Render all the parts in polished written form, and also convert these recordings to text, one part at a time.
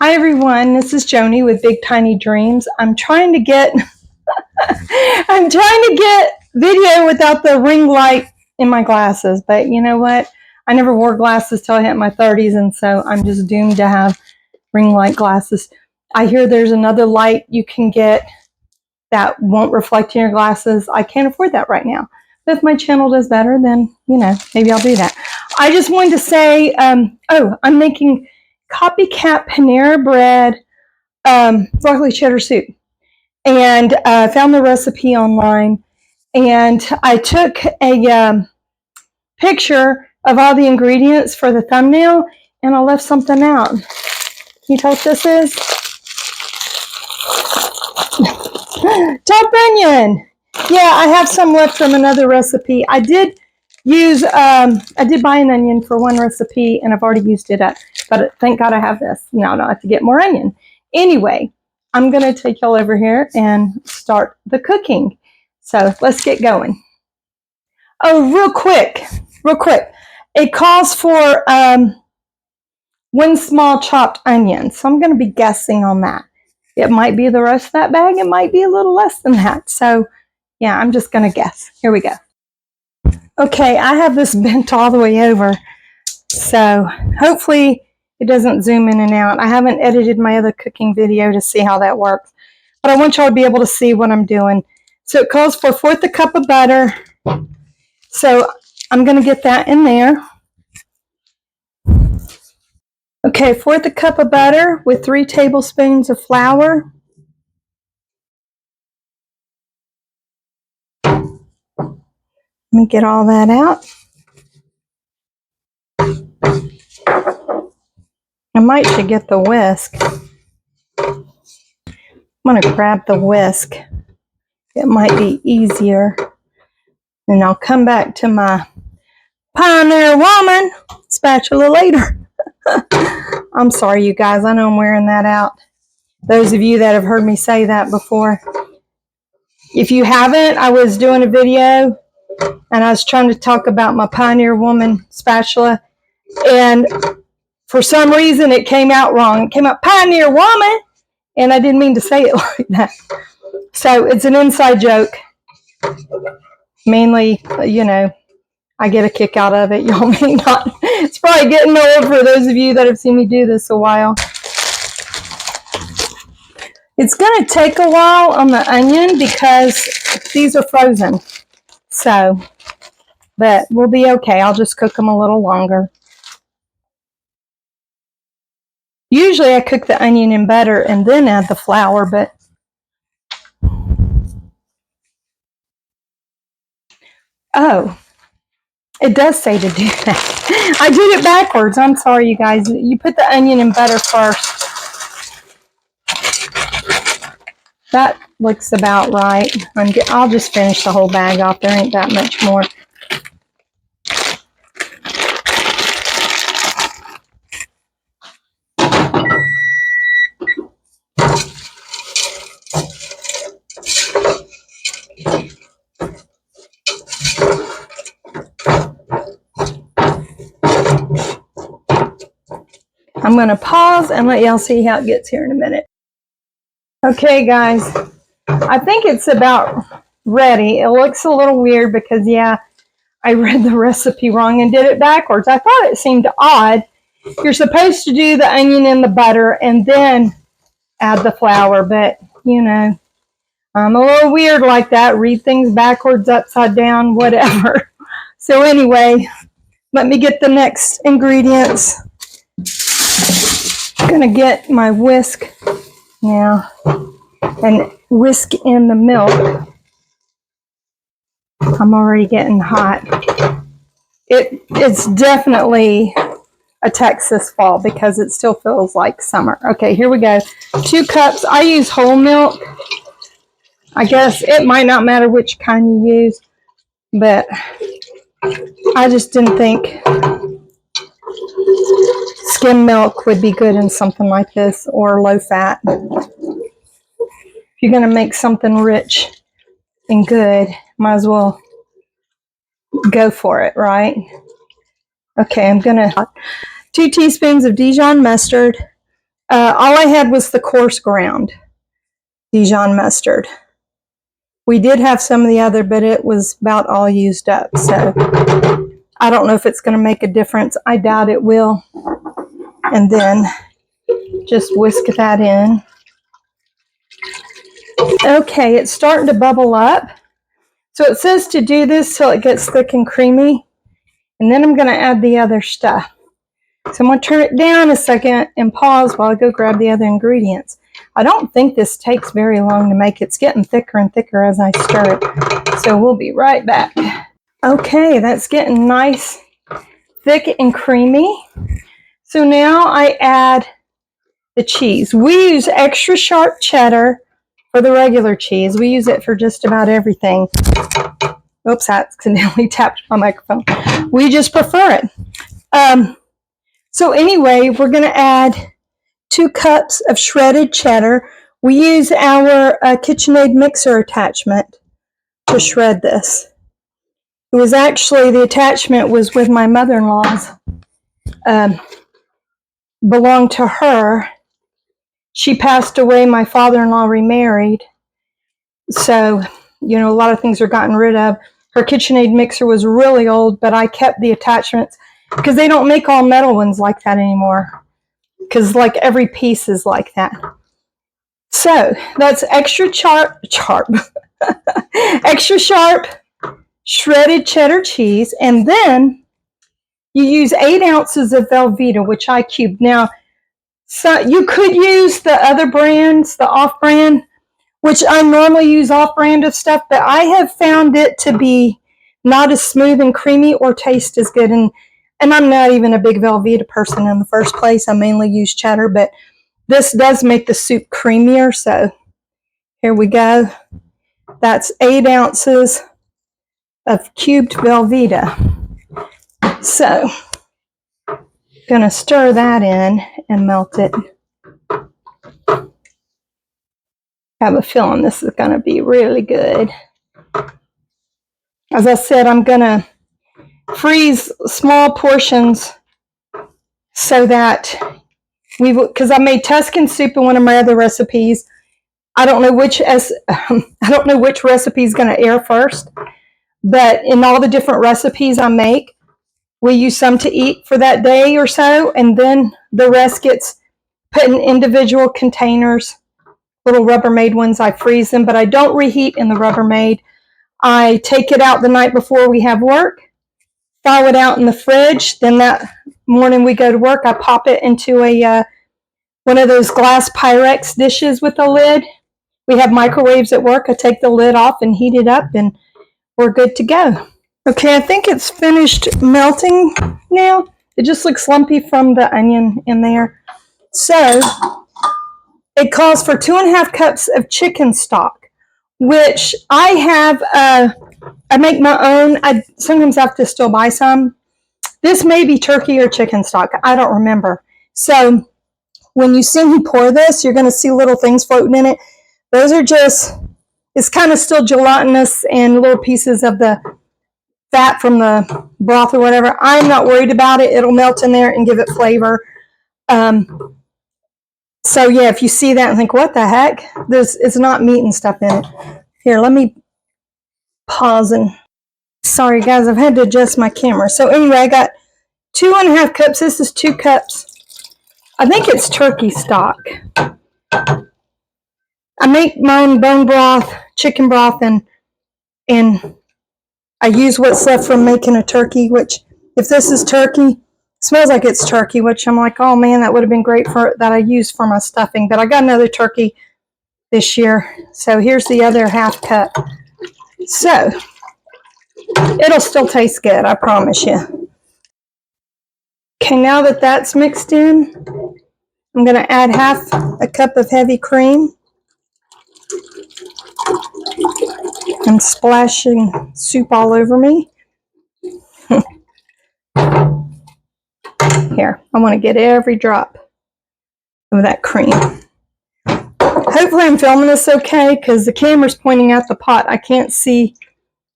Hi everyone, this is Joni with Big Tiny Dreams. I'm trying to get video without the ring light in my glasses, but you know what? I never wore glasses till I hit my 30s, and so I'm just doomed to have ring light glasses. I hear there's another light you can get that won't reflect in your glasses. I can't afford that right now. But if my channel does better, then, maybe I'll do that. I just wanted to say, I'm making copycat Panera bread broccoli cheddar soup, and found the recipe online, and I took a picture of all the ingredients for the thumbnail, and I left something out. Can you tell what this is? Chopped onion. Yeah, I have some left from another recipe. I did buy an onion for one recipe, and I've already used it up, but thank God I have this. Now I don't have to get more onion. Anyway, I'm going to take y'all over here and start the cooking. So let's get going. Oh, real quick. It calls for one small chopped onion, so I'm going to be guessing on that. It might be the rest of that bag. It might be a little less than that. So yeah, I'm just going to guess. Here we go. Okay, I have this bent all the way over, so hopefully it doesn't zoom in and out. I haven't edited my other cooking video to see how that works, but I want y'all to be able to see what I'm doing. So it calls for 1/4 cup of butter, so I'm going to get that in there. Okay, 1/4 cup of butter with 3 tablespoons of flour. Let me get all that out. I might should get the whisk. I'm going to grab the whisk. It might be easier. And I'll come back to my Pioneer Woman spatula later. I'm sorry, you guys. I know I'm wearing that out. Those of you that have heard me say that before. If you haven't, I was doing a video and I was trying to talk about my Pioneer Woman spatula, and for some reason it came out wrong. It came out Pioneer Woman, and I didn't mean to say it like that. So it's an inside joke. Mainly, I get a kick out of it. Y'all may not. It's probably getting old for those of you that have seen me do this a while. It's going to take a while on the onion because these are frozen. So, but we'll be okay. I'll just cook them a little longer. Usually I cook the onion in butter and then add the flour, but oh, it does say to do that. I did it backwards. I'm sorry, you guys. You put the onion in butter first. That looks about right. I'll just finish the whole bag off. There ain't that much more. I'm going to pause and let y'all see how it gets here in a minute. Okay, guys, I think it's about ready. It looks a little weird because, yeah, I read the recipe wrong and did it backwards. I thought it seemed odd. You're supposed to do the onion in the butter and then add the flour, but, I'm a little weird like that. Read things backwards, upside down, whatever. So anyway, let me get the next ingredients. I'm going to get my whisk now and whisk in the milk. I'm already getting hot. It's definitely a Texas fall because it still feels like summer. Okay, here we go. 2 cups. I use whole milk. I guess it might not matter which kind you use, but I just didn't think skim milk would be good in something like this, or low fat. If you're going to make something rich and good, might as well go for it, right? Okay, I'm going to 2 teaspoons of Dijon mustard, All I had was the coarse ground Dijon mustard. We did have some of the other, but it was about all used up. So I don't know if it's going to make a difference. I doubt it will. And then just whisk that in. Okay, it's starting to bubble up. So it says to do this till it gets thick and creamy. And then I'm going to add the other stuff. So I'm going to turn it down a second and pause while I go grab the other ingredients. I don't think this takes very long to make. It's getting thicker and thicker as I stir it. So we'll be right back. Okay, that's getting nice, thick and creamy. So now I add the cheese. We use extra sharp cheddar for the regular cheese. We use it for just about everything. Oops, I accidentally tapped my microphone. We just prefer it. So anyway, we're going to add 2 cups of shredded cheddar. We use our KitchenAid mixer attachment to shred this. It was actually, the attachment was with my mother-in-law's. Belonged to her. She passed away, my father-in-law remarried. So, you know, a lot of things are gotten rid of. Her KitchenAid mixer was really old, but I kept the attachments because they don't make all metal ones like that anymore. Because like every piece is like that. So that's extra extra sharp shredded cheddar cheese. And then you use 8 ounces of Velveeta, which I cubed. Now, so you could use the other brands, the off-brand, which I normally use off-brand of stuff, but I have found it to be not as smooth and creamy or taste as good. And I'm not even a big Velveeta person in the first place. I mainly use cheddar, but this does make the soup creamier. So here we go. That's 8 ounces of cubed Velveeta. So going to stir that in and melt it. I have a feeling this is going to be really good. As I said, I'm going to freeze small portions so that because I made Tuscan soup in one of my other recipes. I don't know which recipe is going to air first, but in all the different recipes I make, we use some to eat for that day or so, and then the rest gets put in individual containers, little Rubbermaid ones. I freeze them, but I don't reheat in the Rubbermaid. I take it out the night before we have work, thaw it out in the fridge. Then that morning we go to work, I pop it into a one of those glass Pyrex dishes with a lid. We have microwaves at work. I take the lid off and heat it up, and we're good to go. Okay, I think it's finished melting now. It just looks lumpy from the onion in there. So it calls for 2.5 cups of chicken stock, which I have. I make my own. I sometimes have to still buy some. This may be turkey or chicken stock. I don't remember. So when you see me pour this, you're going to see little things floating in it. Those are just, it's kind of still gelatinous and little pieces of the fat from the broth or whatever. I'm not worried about it. It'll melt in there and give it flavor. So yeah, if you see that and think, what the heck? It's not meat and stuff in it. Here, let me pause and, sorry guys, I've had to adjust my camera. So anyway, I got 2.5 cups. This is 2 cups. I think it's turkey stock. I make my own bone broth, chicken broth, and I use what's left from making a turkey, which if this is turkey, it smells like it's turkey, which I'm like, oh man, that would have been great for that I used for my stuffing. But I got another turkey this year. So here's the other 1/2 cup. So it'll still taste good, I promise you. Okay, now that that's mixed in, I'm going to add 1/2 cup of heavy cream. I'm splashing soup all over me. Here, I want to get every drop of that cream. Hopefully I'm filming this okay because the camera's pointing at the pot. I can't see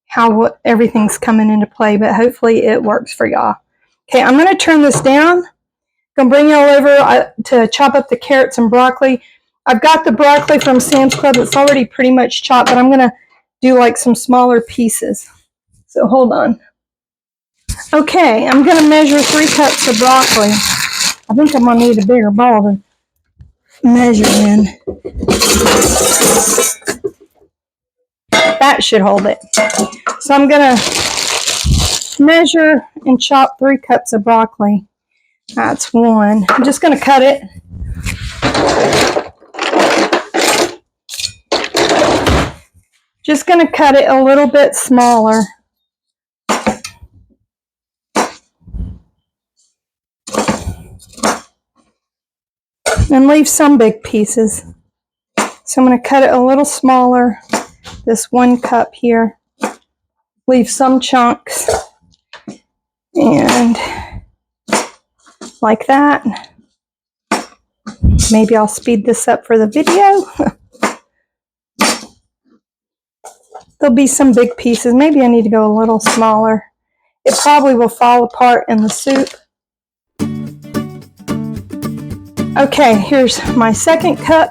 how everything's coming into play, but hopefully it works for y'all. Okay, I'm going to turn this down. Gonna bring y'all over to chop up the carrots and broccoli. I've got the broccoli from Sam's Club. It's already pretty much chopped, but I'm gonna do like some smaller pieces. So hold on. Okay, I'm gonna measure 3 cups of broccoli. I think I'm gonna need a bigger bowl to measure in. That should hold it. So I'm gonna measure and chop 3 cups of broccoli. That's 1. I'm just gonna cut it. Just gonna cut it a little bit smaller. And leave some big pieces. So I'm going to cut it a little smaller, this 1 cup here. Leave some chunks. And like that. Maybe I'll speed this up for the video. There'll be some big pieces. Maybe I need to go a little smaller. It probably will fall apart in the soup. Okay, here's my 2nd cup.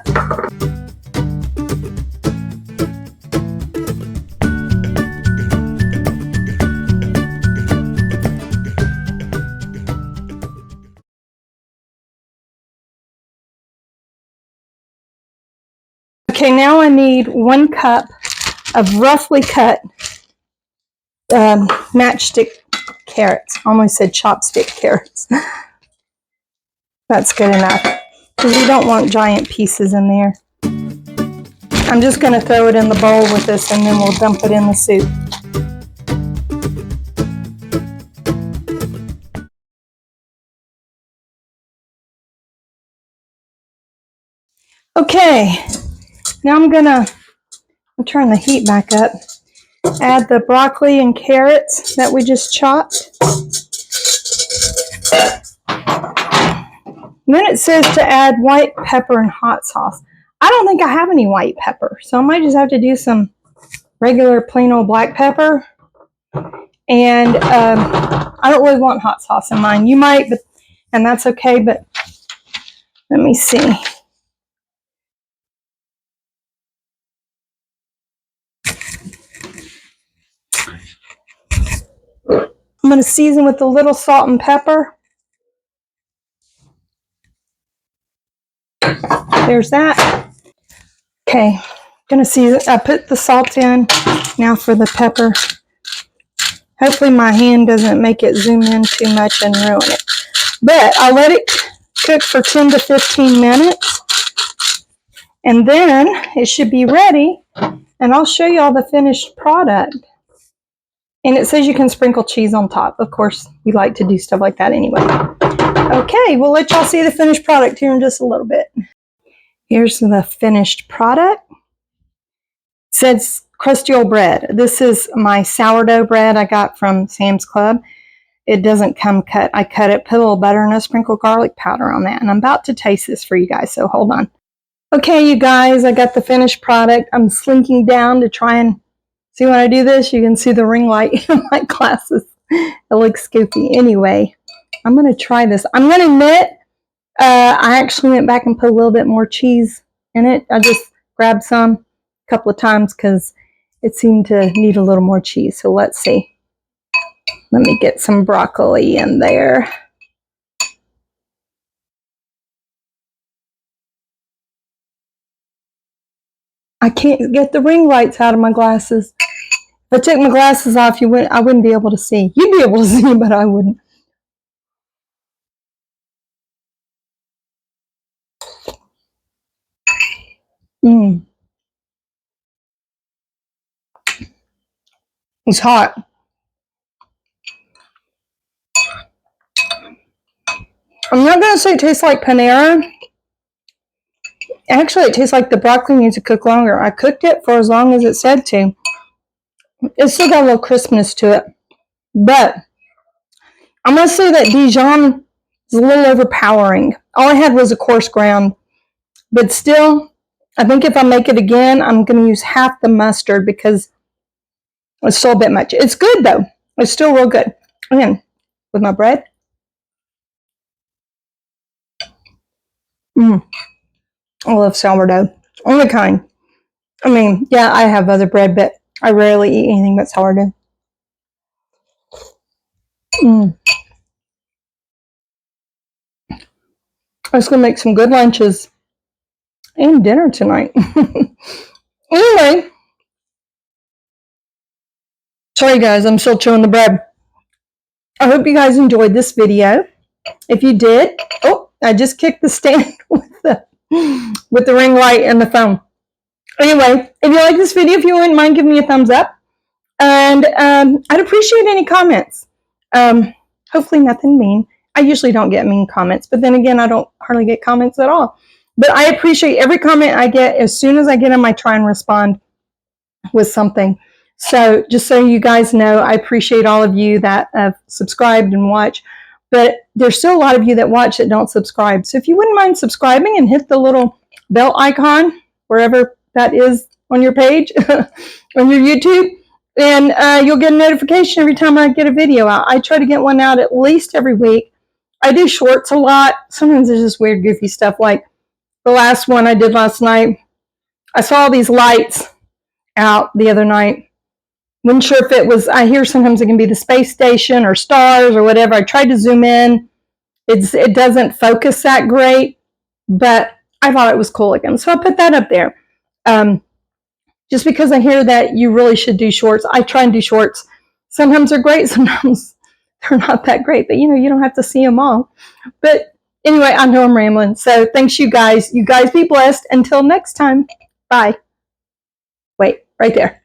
Okay, now I need 1 cup of roughly cut matchstick carrots. I almost said chopstick carrots. That's good enough, because we don't want giant pieces in there. I'm just going to throw it in the bowl with this, and then we'll dump it in the soup. Okay, now I'm going to turn the heat back up. Add the broccoli and carrots that we just chopped. And then it says to add white pepper and hot sauce. I don't think I have any white pepper, so I might just have to do some regular plain old black pepper. And I don't really want hot sauce in mine. You might, but and that's okay, but let me see. I'm going to season with a little salt and pepper. There's that. Okay, going to see. I put the salt in. Now for the pepper. Hopefully my hand doesn't make it zoom in too much and ruin it. But I'll let it cook for 10 to 15 minutes. And then it should be ready. And I'll show you all the finished product. And it says you can sprinkle cheese on top. Of course, we like to do stuff like that anyway. Okay, we'll let y'all see the finished product here in just a little bit. Here's the finished product. It says crusty old bread. This is my sourdough bread I got from Sam's Club. It doesn't come cut. I cut it, put a little butter and a sprinkle of garlic powder on that. And I'm about to taste this for you guys, so hold on. Okay, you guys, I got the finished product. I'm slinking down to try and see when I do this. You can see the ring light in my glasses. It looks goofy. Anyway, I'm going to try this. I'm going to admit, I actually went back and put a little bit more cheese in it. I just grabbed some a couple of times because it seemed to need a little more cheese. So let's see. Let me get some broccoli in there. I can't get the ring lights out of my glasses. If I took my glasses off, I wouldn't be able to see. You'd be able to see, but I wouldn't. It's hot. I'm not going to say it tastes like Panera. Actually, it tastes like the broccoli needs to cook longer. I cooked it for as long as it said to. It's still got a little crispness to it. But I'm going to say that Dijon is a little overpowering. All I had was a coarse ground. But still, I think if I make it again, I'm going to use half the mustard because it's still a bit much. It's good, though. It's still real good. Again, with my bread. Mm, I love sourdough. Only kind. I mean, yeah, I have other bread, but I rarely eat anything but sourdough. Mm. I was going to make some good lunches and dinner tonight. Anyway, sorry guys, I'm still chewing the bread. I hope you guys enjoyed this video. If you did, oh, I just kicked the stand with the ring light and the phone. Anyway, if you like this video, if you wouldn't mind giving me a thumbs up, and I'd appreciate any comments. Hopefully nothing mean. I usually don't get mean comments, but then again, I don't hardly get comments at all. But I appreciate every comment I get. As soon as I get them, I try and respond with something. So just so you guys know, I appreciate all of you that have subscribed and watch, but there's still a lot of you that watch that don't subscribe. So if you wouldn't mind subscribing and hit the little bell icon, wherever that is on your page, on your YouTube, and you'll get a notification every time I get a video out. I try to get one out at least every week. I do shorts a lot. Sometimes there's just weird, goofy stuff. Like the last one I did last night, I saw these lights out the other night. Wasn't sure if it was, I hear sometimes it can be the space station or stars or whatever. I tried to zoom in. It doesn't focus that great, but I thought it was cool again. So I put that up there. Just because I hear that you really should do shorts. I try and do shorts. Sometimes they're great. Sometimes they're not that great, but you don't have to see them all. But anyway, I know I'm rambling. So thanks you guys. You guys be blessed. Until next time. Bye. Wait, right there.